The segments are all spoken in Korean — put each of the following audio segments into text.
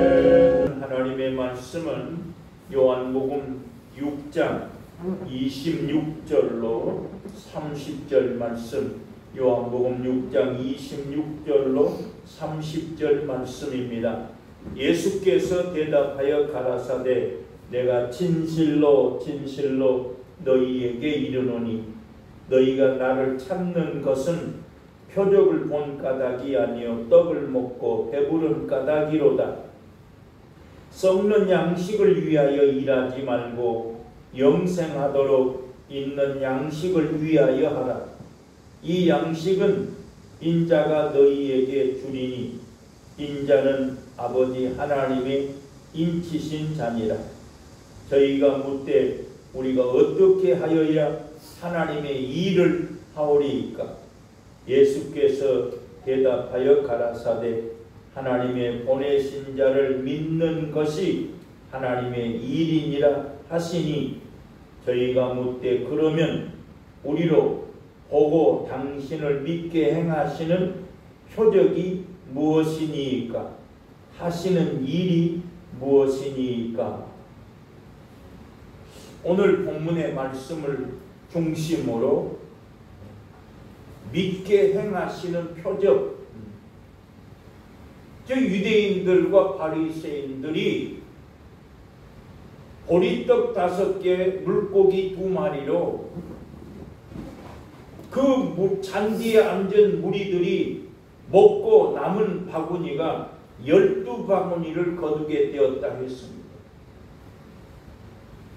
하나님의 말씀은 요한복음 6장 26절로 30절 말씀, 요한복음 6장 26절로 30절 말씀입니다. 예수께서 대답하여 가라사대 내가 진실로 진실로 너희에게 이르노니 너희가 나를 찾는 것은 표적을 본 까닭이 아니요 떡을 먹고 배부른 까닭이로다. 썩는 양식을 위하여 일하지 말고 영생하도록 있는 양식을 위하여 하라. 이 양식은 인자가 너희에게 주리니 인자는 아버지 하나님의 인치신 자니라. 저희가 묻되 우리가 어떻게 하여야 하나님의 일을 하오리이까? 예수께서 대답하여 가라사대 하나님의 보내신 자를 믿는 것이 하나님의 일이니라 하시니 저희가 묻되 그러면 우리로 보고 당신을 믿게 행하시는 표적이 무엇이니이까? 하시는 일이 무엇이니이까? 오늘 본문의 말씀을 중심으로 믿게 행하시는 표적, 저 유대인들과 바리새인들이 보리떡 5개, 물고기 2마리로 그 잔디에 앉은 무리들이 먹고 남은 바구니가 12바구니를 거두게 되었다 했습니다.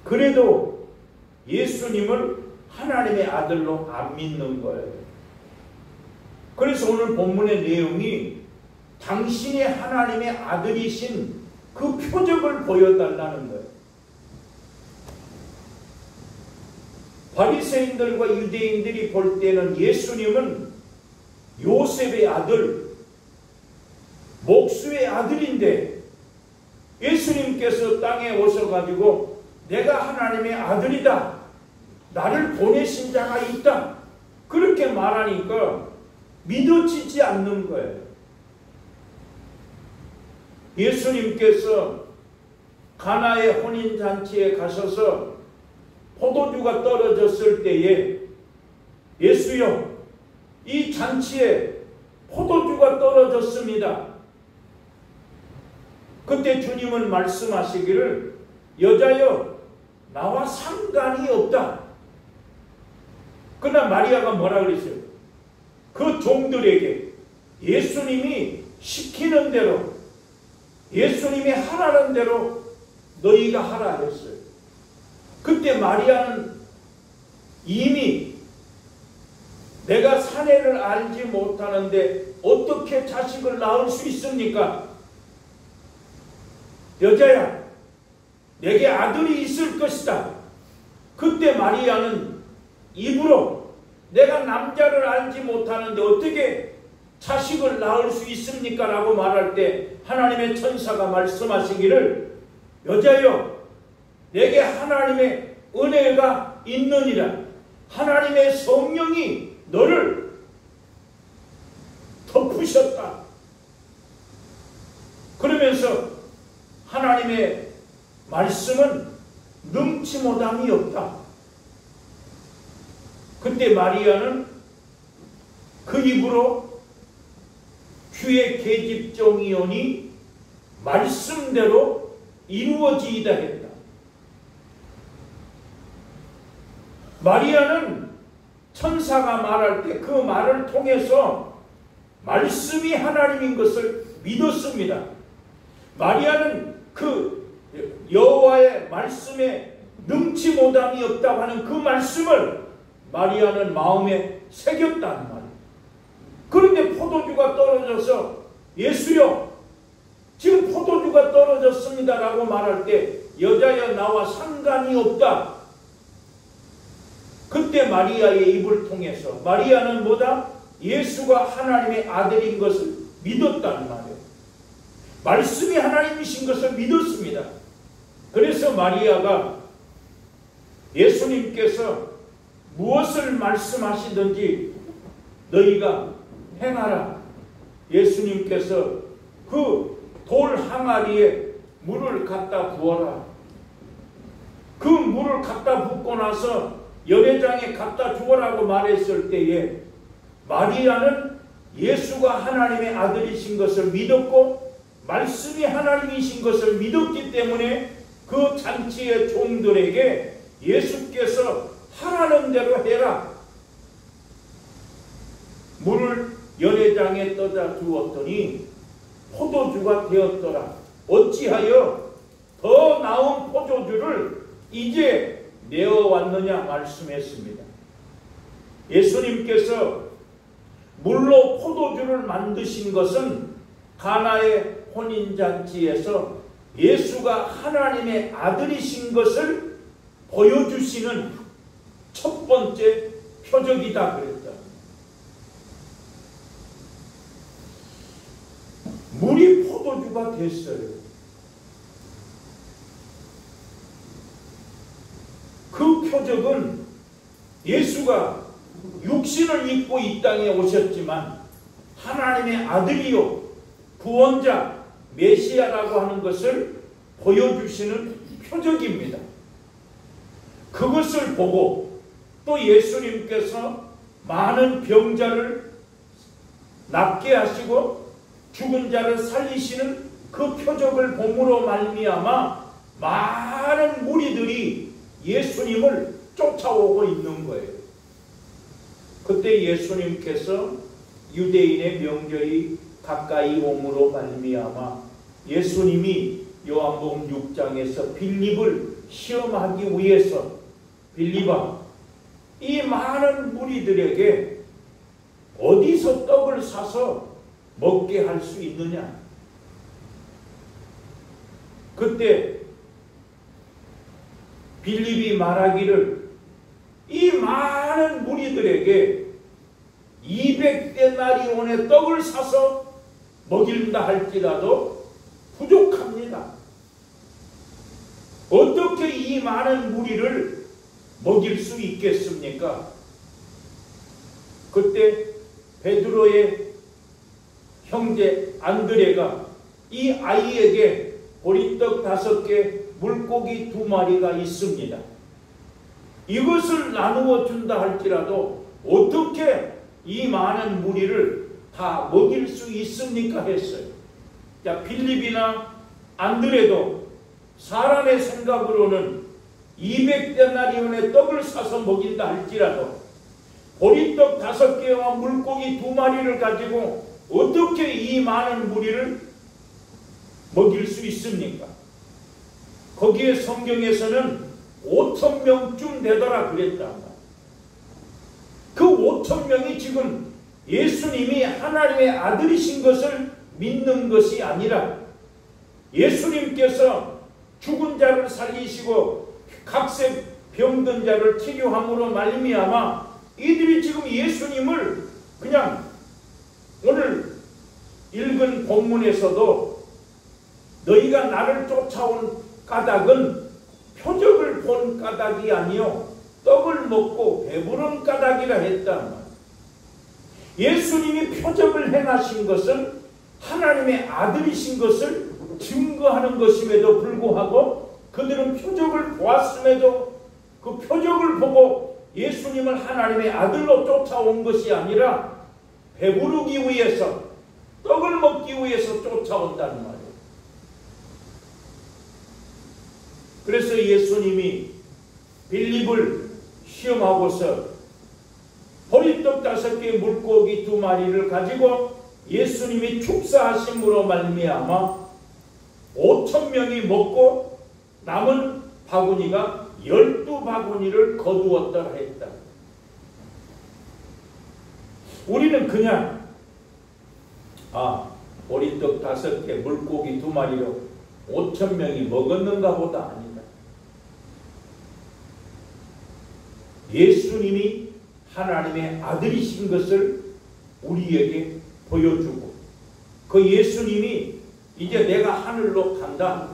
그래도 예수님을 하나님의 아들로 안 믿는 거예요. 그래서 오늘 본문의 내용이 당신이 하나님의 아들이신 그 표적을 보여달라는 거예요. 바리새인들과 유대인들이 볼 때는 예수님은 요셉의 아들, 목수의 아들인데 예수님께서 땅에 오셔가지고 내가 하나님의 아들이다, 나를 보내신 자가 있다, 그렇게 말하니까 믿어지지 않는 거예요. 예수님께서 가나의 혼인잔치에 가셔서 포도주가 떨어졌을 때에 예수여, 이 잔치에 포도주가 떨어졌습니다. 그때 주님은 말씀하시기를 여자여, 나와 상관이 없다. 그러나 마리아가 뭐라 그랬어요? 그 종들에게 예수님이 시키는 대로, 예수님이 하라는 대로 너희가 하라 했어요. 그때 마리아는 이미 내가 사내를 알지 못하는데 어떻게 자식을 낳을 수 있습니까? 여자야, 내게 아들이 있을 것이다. 그때 마리아는 입으로 내가 남자를 알지 못하는데 어떻게 자식을 낳을 수 있습니까? 라고 말할 때 하나님의 천사가 말씀하시기를 여자여, 내게 하나님의 은혜가 있느니라. 하나님의 성령이 너를 덮으셨다. 그러면서 하나님의 말씀은 능치못함이 없다. 그때 마리아는 그 입으로 주의 계집종이오니 말씀대로 이루어지이다 했다. 마리아는 천사가 말할 때 그 말을 통해서 말씀이 하나님인 것을 믿었습니다. 마리아는 그 여호와의 말씀에 능치 못함이 없다고 하는 그 말씀을 마리아는 마음에 새겼단 말이에요. 그런데 포도주가 떨어져서 예수여, 지금 포도주가 떨어졌습니다 라고 말할 때 여자여, 나와 상관이 없다. 그때 마리아의 입을 통해서 마리아는 뭐다? 예수가 하나님의 아들인 것을 믿었단 말이에요. 말씀이 하나님이신 것을 믿었습니다. 그래서 마리아가 예수님께서 무엇을 말씀하시든지 너희가 행하라. 예수님께서 그 돌 항아리에 물을 갖다 부어라. 그 물을 갖다 붓고 나서 열애장에 갖다 주어라고 말했을 때에 마리아는 예수가 하나님의 아들이신 것을 믿었고 말씀이 하나님이신 것을 믿었기 때문에 그 잔치의 종들에게 예수께서 하라는 대로 해라. 물을 열애장에 떠다 주었더니 포도주가 되었더라. 어찌하여 더 나은 포도주를 이제 내어왔느냐 말씀했습니다. 예수님께서 물로 포도주를 만드신 것은 가나의 혼인잔치에서 예수가 하나님의 아들이신 것을 보여주시는 첫 번째 표적이다 그랬다. 물이 포도주가 됐어요. 그 표적은 예수가 육신을 입고 이 땅에 오셨지만 하나님의 아들이요 구원자 메시아라고 하는 것을 보여주시는 표적입니다. 그것을 보고 또 예수님께서 많은 병자를 낫게 하시고 죽은 자를 살리시는 그 표적을 봄으로 말미암아 많은 무리들이 예수님을 쫓아오고 있는 거예요. 그때 예수님께서 유대인의 명절이 가까이 옴으로 말미암아 예수님이 요한복음 6장에서 빌립을 시험하기 위해서 빌립아, 이 많은 무리들에게 어디서 떡을 사서 먹게 할 수 있느냐? 그때 빌립이 말하기를 이 많은 무리들에게 200데나리온의 떡을 사서 먹인다 할지라도 부족합니다. 어떻게 이 많은 무리를 먹일 수 있겠습니까? 그때 베드로의 형제 안드레가 이 아이에게 보리떡 5개, 물고기 2마리가 있습니다. 이것을 나누어 준다 할지라도 어떻게 이 많은 무리를 다 먹일 수 있습니까? 했어요. 자, 빌립이나 안드레도 사람의 생각으로는 200데나리온의 떡을 사서 먹인다 할지라도 보리떡 5개와 물고기 2마리를 가지고 어떻게 이 많은 무리를 먹일 수 있습니까? 거기에 성경에서는 5,000명쯤 되더라 그랬다. 그 5,000명이 지금 예수님이 하나님의 아들이신 것을 믿는 것이 아니라 예수님께서 죽은 자를 살리시고 각색 병든 자를 치료함으로 말미암아 이들이 지금 예수님을 그냥 오늘 읽은 본문에서도 너희가 나를 쫓아온 까닭은 표적을 본 까닭이 아니요 떡을 먹고 배부른 까닭이라 했다. 예수님이 표적을 행하신 것은 하나님의 아들이신 것을 증거하는 것임에도 불구하고 그들은 표적을 보았음에도 그 표적을 보고 예수님을 하나님의 아들로 쫓아온 것이 아니라 배부르기 위해서 떡을 먹기 위해서 쫓아온다는 말이에요. 그래서 예수님이 빌립을 시험하고서 보리떡 5개, 물고기 2마리를 가지고 예수님이 축사하심으로 말미암아 5,000명이 먹고 남은 바구니가 12바구니를 거두었더라 했다. 우리는 그냥 보리떡 5개, 물고기 2마리로 5,000명이 먹었는가 보다 아니다. 예수님이 하나님의 아들이신 것을 우리에게 보여주고 그 예수님이 이제 내가 하늘로 간다.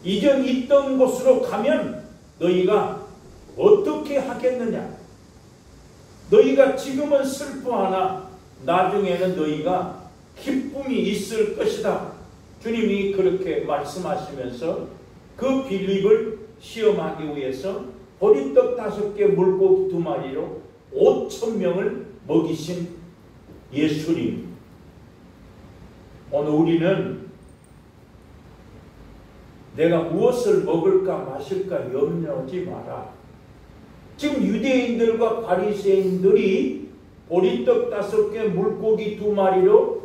이전 있던 곳으로 가면 너희가 어떻게 하겠느냐? 너희가 지금은 슬퍼하나 나중에는 너희가 기쁨이 있을 것이다. 주님이 그렇게 말씀하시면서 그 빌립을 시험하기 위해서 보리떡 5개 물고기 2마리로 5,000명을 먹이신 예수님. 오늘 우리는 내가 무엇을 먹을까 마실까 염려하지 마라. 지금 유대인들과 바리새인들이 보리떡 5개 물고기 2마리로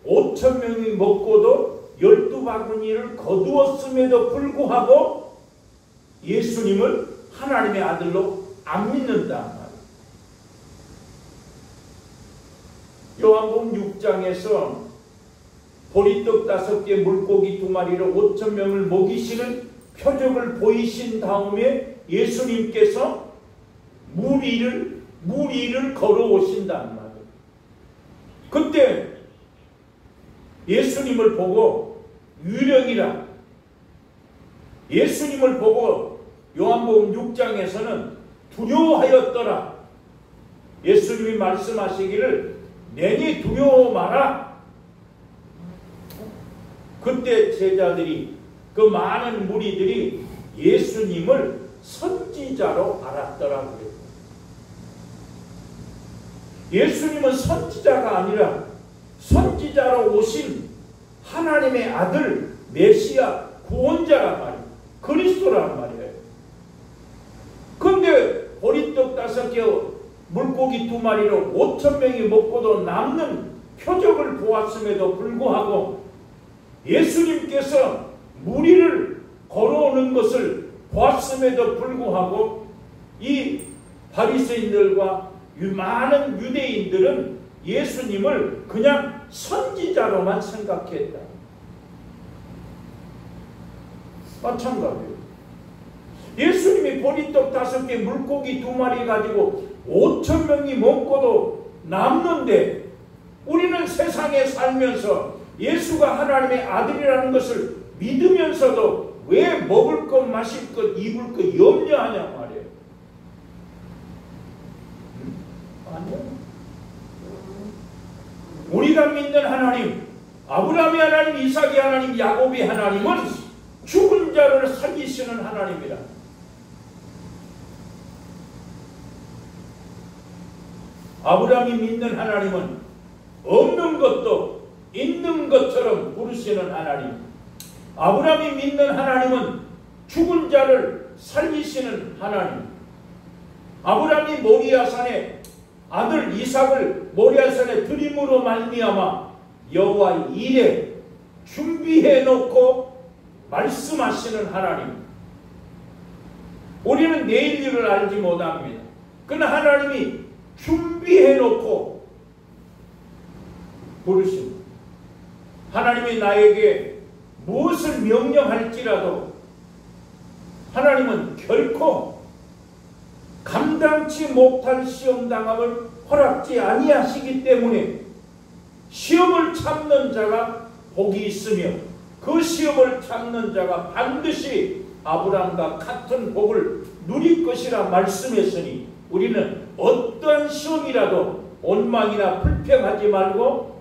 5,000명이 먹고도 12바구니를 거두었음에도 불구하고 예수님을 하나님의 아들로 안 믿는다. 요한복음 6장에서 보리떡 5개 물고기 2마리로 5,000명을 먹이시는 표적을 보이신 다음에 예수님께서 물 위를 걸어오신단 말이에요. 그때 예수님을 보고 유령이라, 예수님을 보고 요한복음 6장에서는 두려워하였더라. 예수님이 말씀하시기를 내니 두려워 마라. 그때 제자들이, 그 많은 무리들이 예수님을 선지자로 알았더라고요. 예수님은 선지자가 아니라 선지자로 오신 하나님의 아들 메시아 구원자란 말이에요. 그리스도란 말이에요. 그런데 보리떡 5개 물고기 2마리로 5,000명이 먹고도 남는 표적을 보았음에도 불구하고 예수님께서 무리를 걸어오는 것을 보았음에도 불구하고 이 바리새인들과 많은 유대인들은 예수님을 그냥 선지자로만 생각했다. 마찬가지예요. 예수님이 보리떡 5개 물고기 2마리 가지고 5,000명이 먹고도 남는데 우리는 세상에 살면서 예수가 하나님의 아들이라는 것을 믿으면서도 왜 먹을 것, 마실 것, 입을 것 염려하냐 말이에요. 아니요. 우리가 믿는 하나님, 아브라함의 하나님, 이삭의 하나님, 야곱의 하나님은 죽은 자를 살리시는 하나님이라. 아브라함이 믿는 하나님은 없는 것도 있는 것처럼 부르시는 하나님. 아브라함이 믿는 하나님은 죽은 자를 살리시는 하나님. 아브라함이 모리아산에 아들 이삭을 모리아산에 드림으로 말미암아 여호와의 일에 준비해 놓고 말씀하시는 하나님. 우리는 내일 일을 알지 못합니다. 그러나 하나님이 준비해 놓고 부르십니다. 하나님이 나에게 무엇을 명령할지라도 하나님은 결코 감당치 못할 시험당함을 허락지 아니하시기 때문에 시험을 참는 자가 복이 있으며 그 시험을 참는 자가 반드시 아브라함과 같은 복을 누릴 것이라 말씀했으니 우리는 어떠한 시험이라도 원망이나 불평하지 말고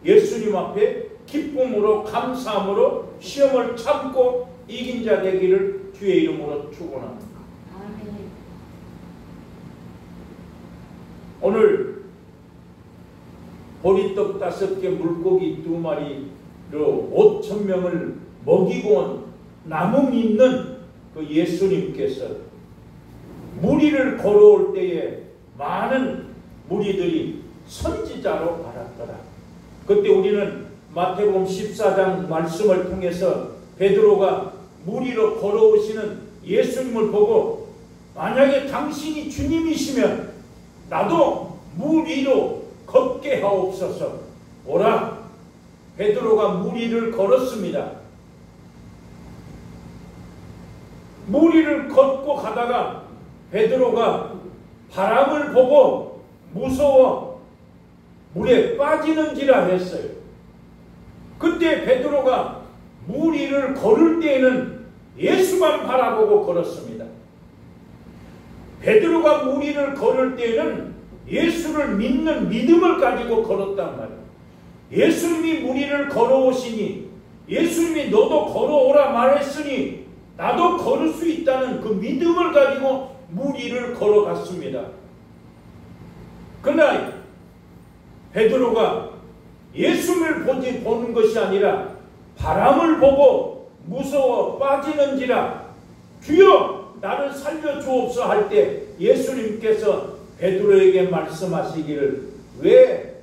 예수님 앞에 기쁨으로 감사함으로 시험을 참고 이긴 자 되기를 주의 이름으로 축원합니다. 오늘 보리떡 5개 물고기 2마리로 5,000명을 먹이고 온 남음 있는 그 예수님께서 무리를 걸어올 때에 많은 무리들이 선지자로 알았더라. 그때 우리는 마태복음 14장 말씀을 통해서 베드로가 무리로 걸어오시는 예수님을 보고 만약에 당신이 주님이시면 나도 물 위로 걷게 하옵소서. 오라. 베드로가 물 위를 걸었습니다. 물 위를 걷고 가다가 베드로가 바람을 보고 무서워 물에 빠지는지라 했어요. 그때 베드로가 물 위를 걸을 때에는 예수만 바라보고 걸었습니다. 베드로가 물 위를 걸을 때에는 예수를 믿는 믿음을 가지고 걸었단 말이에요. 예수님이 물 위를 걸어오시니 예수님이 너도 걸어오라 말했으니 나도 걸을 수 있다는 그 믿음을 가지고 물 위를 걸어갔습니다. 그러나 베드로가 예수님을 보는 것이 아니라 바람을 보고 무서워 빠지는지라 주여 나를 살려주옵소 할 때 예수님께서 베드로에게 말씀하시기를 왜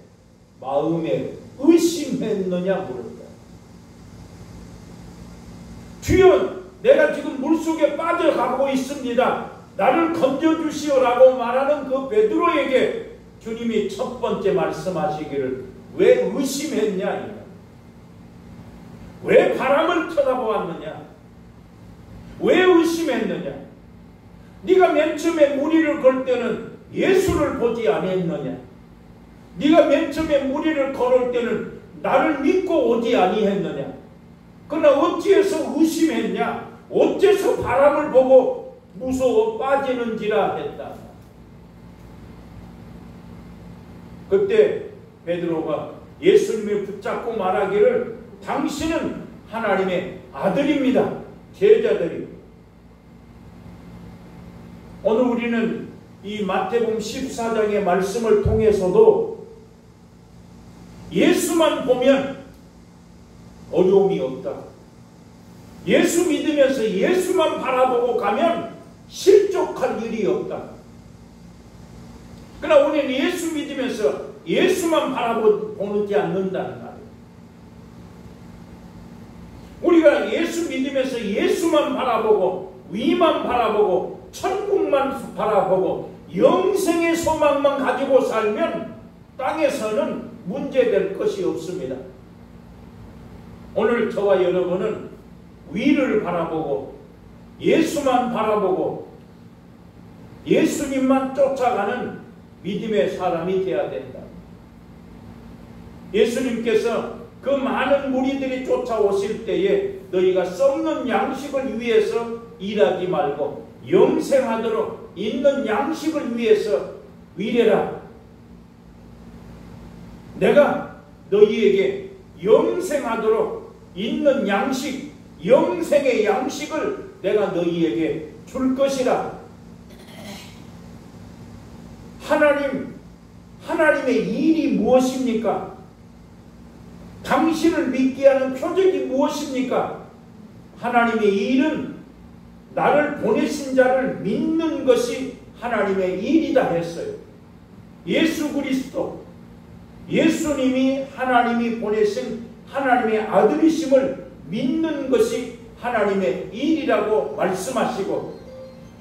마음에 의심했느냐 물었다. 주여 내가 지금 물속에 빠져가고 있습니다. 나를 건져주시오라고 말하는 그 베드로에게 주님이 첫 번째 말씀하시기를 왜 의심했냐? 왜 바람을 쳐다보았느냐? 왜 의심했느냐? 네가 맨 처음에 무리를 걸 때는 예수를 보지 아니했느냐? 네가 맨 처음에 무리를 걸을 때는 나를 믿고 오지 아니했느냐? 그러나 어찌해서 의심했냐? 어째서 바람을 보고 무서워 빠지는지라 했다. 그때 베드로가 예수님을 붙잡고 말하기를 당신은 하나님의 아들입니다. 제자들이. 오늘 우리는 이 마태복음 14장의 말씀을 통해서도 예수만 보면 어려움이 없다. 예수 믿으면서 예수만 바라보고 가면 실족할 일이 없다. 그러나 우리는 예수 믿으면서 예수만 바라보지 않는다는 말이에요. 우리가 예수 믿으면서 예수만 바라보고 위만 바라보고 천국만 바라보고 영생의 소망만 가지고 살면 땅에서는 문제될 것이 없습니다. 오늘 저와 여러분은 위를 바라보고 예수만 바라보고 예수님만 쫓아가는 믿음의 사람이 되어야 된다. 예수님께서 그 많은 무리들이 쫓아오실 때에 너희가 썩는 양식을 위해서 일하지 말고 영생하도록 있는 양식을 위해서 일해라. 내가 너희에게 영생하도록 있는 양식, 영생의 양식을 내가 너희에게 줄 것이라. 하나님의 일이 무엇입니까? 당신을 믿게 하는 표적이 무엇입니까? 하나님의 일은 나를 보내신 자를 믿는 것이 하나님의 일이다 했어요. 예수 그리스도, 예수님이 하나님이 보내신 하나님의 아들이심을 믿는 것이 하나님의 일이라고 말씀하시고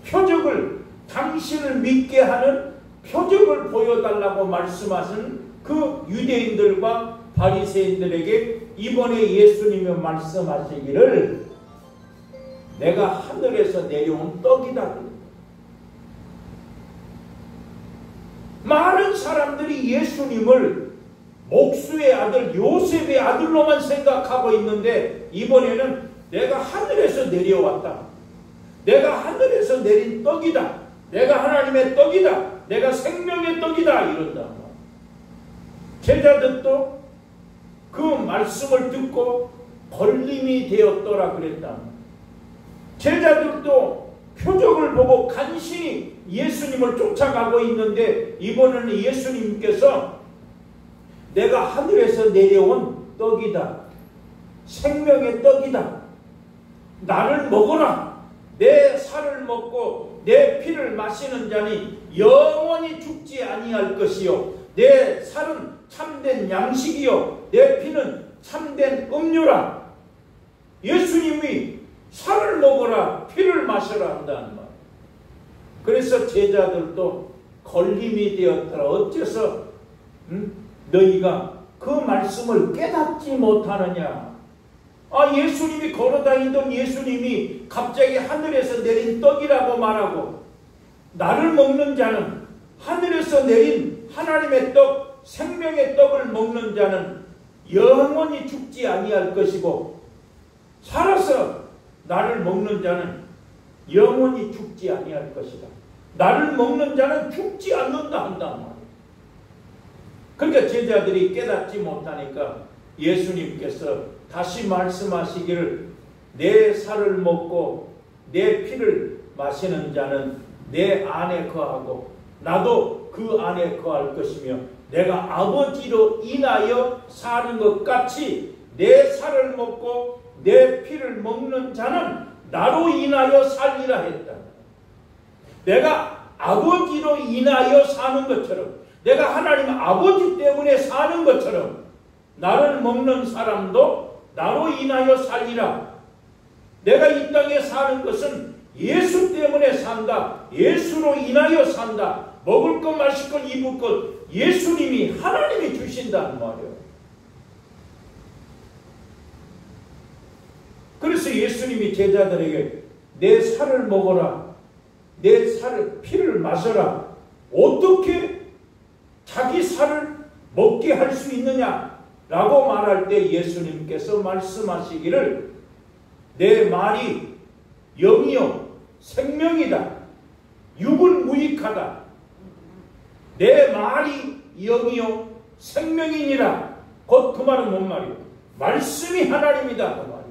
표적을 당신을 믿게 하는 표적을 보여달라고 말씀하신 그 유대인들과 바리새인들에게 이번에 예수님이 말씀하시기를 내가 하늘에서 내려온 떡이다. 많은 사람들이 예수님을 목수의 아들 요셉의 아들로만 생각하고 있는데 이번에는 내가 하늘에서 내려왔다. 내가 하늘에서 내린 떡이다. 내가 하나님의 떡이다. 내가 생명의 떡이다. 이런다. 제자들도 그 말씀을 듣고 걸림이 되었더라 그랬다. 제자들도 표적을 보고 간신히 예수님을 쫓아가고 있는데 이번에는 예수님께서 내가 하늘에서 내려온 떡이다. 생명의 떡이다. 나를 먹어라. 내 살을 먹고 내 피를 마시는 자니 영원히 죽지 아니할 것이요. 내 살은 참된 양식이요. 내 피는 참된 음료라. 예수님이 살을 먹어라. 피를 마셔라 한다는 말. 그래서 제자들도 걸림이 되었더라. 어째서 너희가 그 말씀을 깨닫지 못하느냐. 예수님이 걸어다니던 예수님이 갑자기 하늘에서 내린 떡이라고 말하고 나를 먹는 자는 하늘에서 내린 하나님의 떡, 생명의 떡을 먹는 자는 영원히 죽지 아니할 것이고 살아서 나를 먹는 자는 영원히 죽지 아니할 것이다. 나를 먹는 자는 죽지 않는다 한단 말이에요. 그러니까 제자들이 깨닫지 못하니까 예수님께서 다시 말씀하시기를 내 살을 먹고 내 피를 마시는 자는 내 안에 거하고 나도 그 안에 거할 것이며 내가 아버지로 인하여 사는 것 같이 내 살을 먹고 내 피를 먹는 자는 나로 인하여 살리라 했다. 내가 아버지로 인하여 사는 것처럼, 내가 하나님 아버지 때문에 사는 것처럼 나를 먹는 사람도 나로 인하여 살리라. 내가 이 땅에 사는 것은 예수 때문에 산다. 예수로 인하여 산다. 먹을 것, 마실 것, 입을 것 예수님이, 하나님이 주신다는 말이에요. 그래서 예수님이 제자들에게 내 살을 먹어라, 내 살을, 피를 마셔라. 어떻게 자기 살을 먹게 할 수 있느냐 라고 말할 때 예수님께서 말씀하시기를 내 말이 영이요 생명이다. 육은 무익하다. 내 말이 영이요 생명이니라. 곧 그 말은 뭔 말이에요? 말씀이 하나님이다 그 말이에요.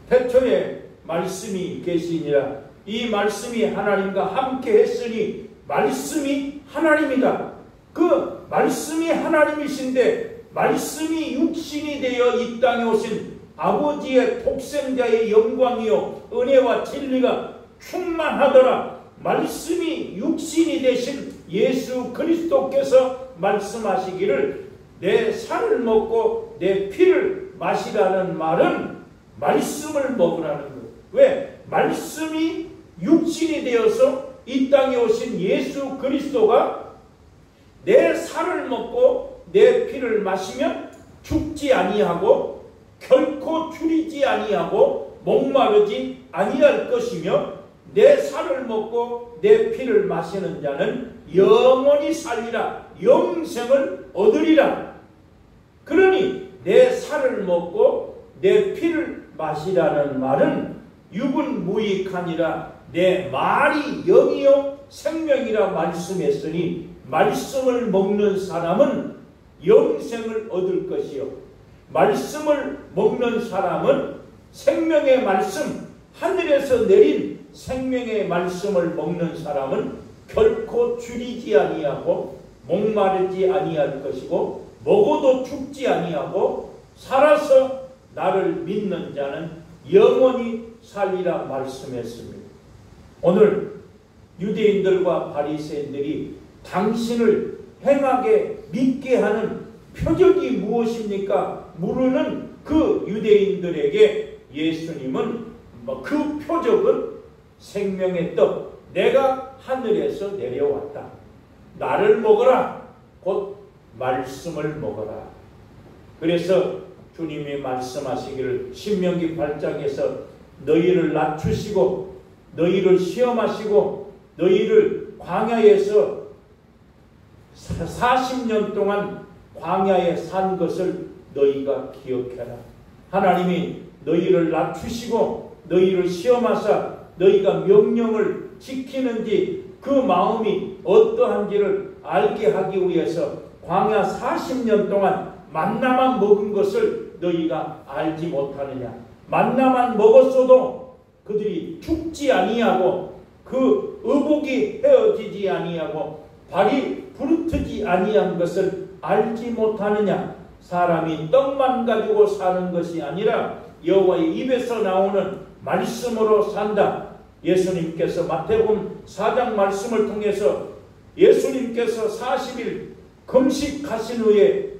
태초에 말씀이 계시니라. 이 말씀이 하나님과 함께 했으니 말씀이 하나님이다. 그 말씀이 하나님이신데 말씀이 육신이 되어 이 땅에 오신 아버지의 독생자의 영광이요 은혜와 진리가 충만하더라. 말씀이 육신이 되신 예수 그리스도께서 말씀하시기를 내 살을 먹고 내 피를 마시라는 말은 말씀을 먹으라는 거예요. 왜? 말씀이 육신이 되어서 이 땅에 오신 예수 그리스도가 내 살을 먹고 내 피를 마시면 죽지 아니하고 결코 줄이지 아니하고 목마르지 아니할 것이며 내 살을 먹고 내 피를 마시는 자는 영원히 살리라. 영생을 얻으리라. 그러니 내 살을 먹고 내 피를 마시라는 말은 육은 무익하니라. 내 말이 영이요 생명이라 말씀했으니 말씀을 먹는 사람은 영생을 얻을 것이요 말씀을 먹는 사람은 생명의 말씀, 하늘에서 내린 생명의 말씀을 먹는 사람은 결코 줄이지 아니하고 목마르지 아니할 것이고 먹어도 죽지 아니하고 살아서 나를 믿는 자는 영원히 살리라 말씀했습니다. 오늘 유대인들과 바리새인들이 당신을 행하게 믿게 하는 표적이 무엇입니까? 물으는 그 유대인들에게 예수님은 그 표적은 생명의 떡, 내가 하늘에서 내려왔다. 나를 먹어라. 곧 말씀을 먹어라. 그래서 주님이 말씀하시기를 신명기 8장에서 너희를 낮추시고 너희를 시험하시고 너희를 광야에서 40년 동안 광야에 산 것을 너희가 기억해라. 하나님이 너희를 낮추시고 너희를 시험하사 너희가 명령을 지키는지 그 마음이 어떠한지를 알게 하기 위해서 광야 40년 동안 만나만 먹은 것을 너희가 알지 못하느냐. 만나만 먹었어도 그들이 죽지 아니하고 그 의복이 헤어지지 아니하고 발이 부르트지 아니한 것을 알지 못하느냐. 사람이 떡만 가지고 사는 것이 아니라 여호와의 입에서 나오는 말씀으로 산다. 예수님께서 마태복음 4장 말씀을 통해서 예수님께서 40일 금식하신 후에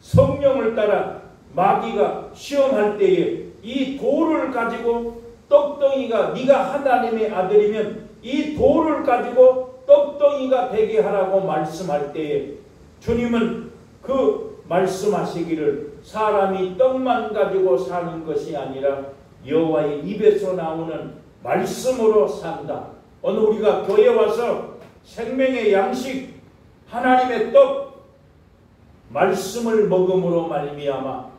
성령을 따라 마귀가 시험할 때에 이 돌을 가지고 떡덩이가 네가 하나님의 아들이면 이 돌을 가지고 떡덩이가 되게 하라고 말씀할 때에 주님은 그 말씀하시기를 사람이 떡만 가지고 사는 것이 아니라 여호와의 입에서 나오는 말씀으로 산다. 오늘 우리가 교회 와서 생명의 양식 하나님의 떡 말씀을 먹음으로 말미암아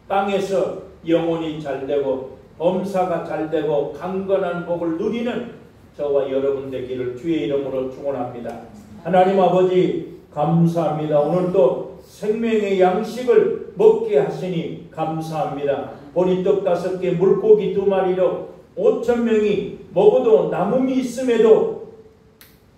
땅에서 영혼이 잘되고 범사가 잘되고 강건한 복을 누리는 저와 여러분 되기를 주의 이름으로 축원합니다. 하나님 아버지 감사합니다. 오늘도 생명의 양식을 먹게 하시니 감사합니다. 보리떡 5개, 물고기 2마리로 5,000명이 먹어도 남음이 있음에도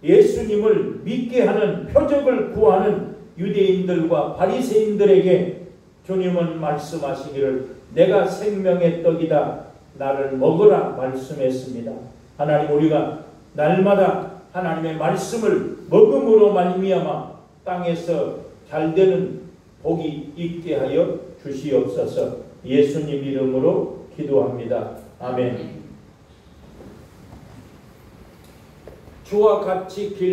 예수님을 믿게 하는 표적을 구하는 유대인들과 바리새인들에게 주님은 말씀하시기를 내가 생명의 떡이다. 나를 먹으라 말씀했습니다. 하나님, 우리가 날마다 하나님의 말씀을 먹음으로 말미암아 땅에서 잘되는 복이 있게 하여 주시옵소서. 예수님 이름으로 기도합니다. 아멘. 주와 같이 길